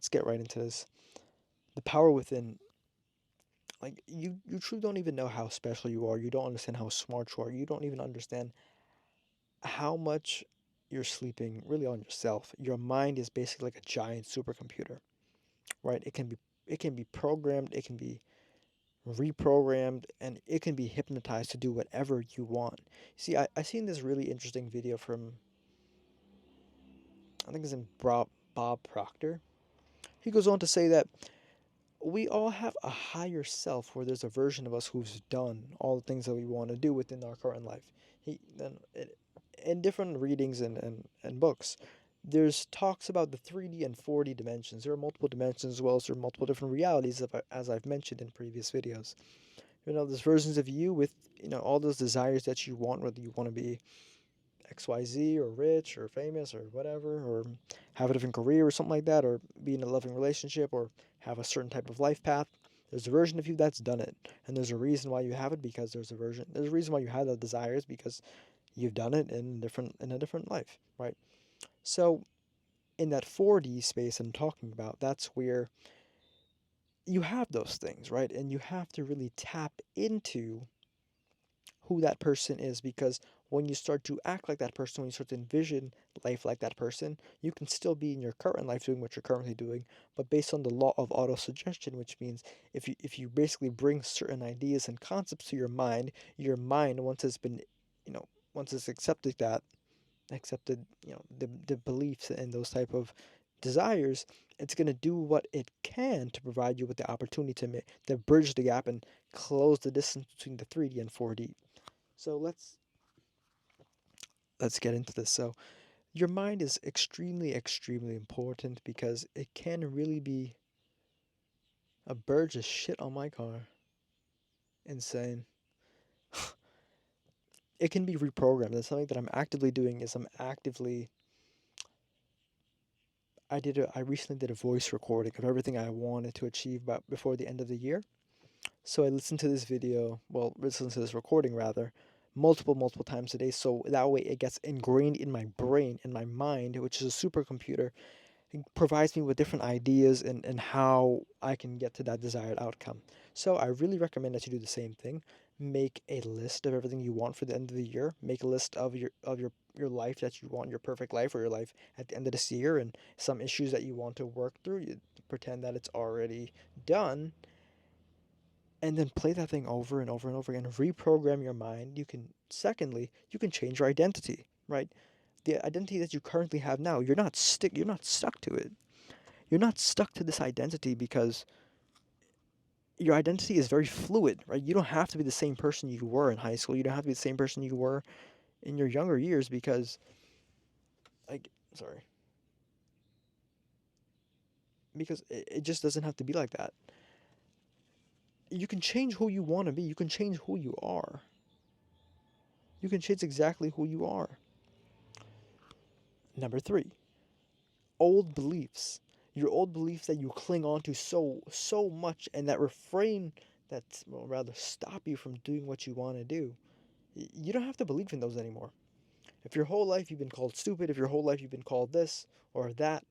let's get right into this. The power within. Like you truly don't even know how special you are. You don't understand how smart you are. You don't even understand how much you're sleeping really on yourself. Your mind is basically like a giant supercomputer, right? It can be programmed, it can be reprogrammed, and it can be hypnotized to do whatever you want. See, I seen this really interesting video from, I think it's in Bob Proctor. He goes on to say that we all have a higher self where there's a version of us who's done all the things that we want to do within our current life. He then in different readings and books, there's talks about the 3D and 4D dimensions. There are multiple dimensions as well as there are multiple different realities, as I've mentioned in previous videos. There's versions of you with all those desires that you want, whether you want to be XYZ or rich or famous or whatever, or have a different career or something like that, or be in a loving relationship or have a certain type of life path. There's a version of you that's done it, and there's a reason why you have it because there's a reason why you have the desires because you've done it in a different life, right? So in that 4D space I'm talking about, that's where you have those things, right? And you have to really tap into who that person is because when you start to act like that person, when you start to envision life like that person, you can still be in your current life doing what you're currently doing, but based on the law of autosuggestion, which means if you basically bring certain ideas and concepts to your mind once it's been, once it's accepted, the beliefs and those type of desires, it's going to do what it can to provide you with the opportunity to bridge the gap and close the distance between the 3D and 4D. So let's get into this. So your mind is extremely, extremely important because it can really be a bird just shit on my car. Insane. It can be reprogrammed. That's something that I'm actively doing. Is I'm actively I recently did a voice recording of everything I wanted to achieve before the end of the year. So I listened to this video, well, listened to this recording rather, multiple times a day. So that way it gets ingrained in my brain, in my mind, which is a supercomputer. It provides me with different ideas and how I can get to that desired outcome. So I really recommend that you do the same thing. Make a list of everything you want for the end of the year. Make a list of your life that you want, your perfect life, or your life at the end of this year, and some issues that you want to work through. You pretend that it's already done, and then play that thing over and over and over again. Reprogram your mind. Secondly, you can change your identity, right? The identity that you currently have now, you're not stuck to it. You're not stuck to this identity because your identity is very fluid, right? You don't have to be the same person you were in high school. You don't have to be the same person you were in your younger years because, like, sorry, because it just doesn't have to be like that. You can change who you want to be. You can change who you are. You can change exactly who you are. Number three, old beliefs. Your old beliefs that you cling on to so much and that refrain that well, rather stop you from doing what you want to do. You don't have to believe in those anymore. If your whole life you've been called stupid, if your whole life you've been called this or that,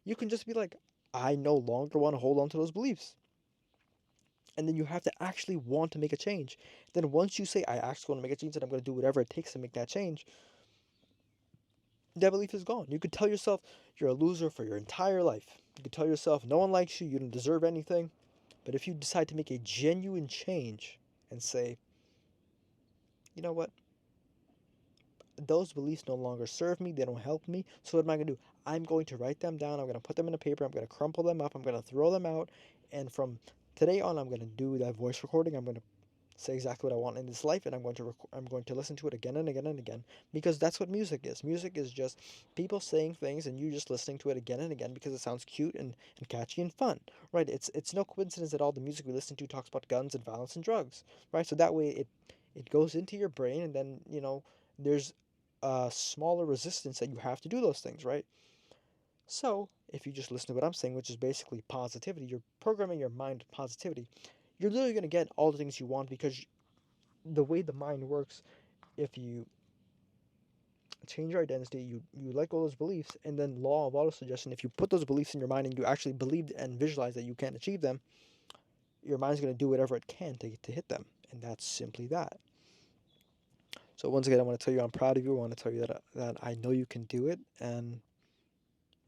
you can just be like, I no longer want to hold on to those beliefs. And then you have to actually want to make a change. Then once you say, I actually want to make a change and I'm going to do whatever it takes to make that change, that belief is gone. You could tell yourself you're a loser for your entire life. You could tell yourself no one likes you, you don't deserve anything. But if you decide to make a genuine change and say, you know what, those beliefs no longer serve me, they don't help me, so what am I going to do? I'm going to write them down, I'm going to put them in a paper, I'm going to crumple them up, I'm going to throw them out, and from today on, I'm going to do that voice recording, I'm going to say exactly what I want in this life, and I'm going to listen to it again and again and again, because that's what music is. Music is just people saying things and you just listening to it again and again because it sounds cute and catchy and fun, right? It's no coincidence that all the music we listen to talks about guns and violence and drugs, right? So that way it goes into your brain, and then there's a smaller resistance that you have to do those things, right? So if you just listen to what I'm saying, which is basically positivity, you're programming your mind with positivity, you're literally going to get all the things you want because the way the mind works, if you change your identity, you let go of those beliefs, and then law of auto-suggestion, if you put those beliefs in your mind and you actually believe and visualize that you can't achieve them, your mind's going to do whatever it can to hit them. And that's simply that. So once again, I want to tell you I'm proud of you. I want to tell you that I know you can do it, and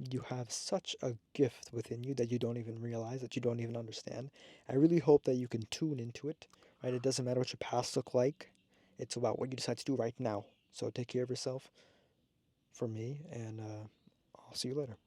you have such a gift within you that you don't even realize, that you don't even understand. I really hope that you can tune into it, right? It doesn't matter what your past look like. It's about what you decide to do right now. So take care of yourself for me, and I'll see you later.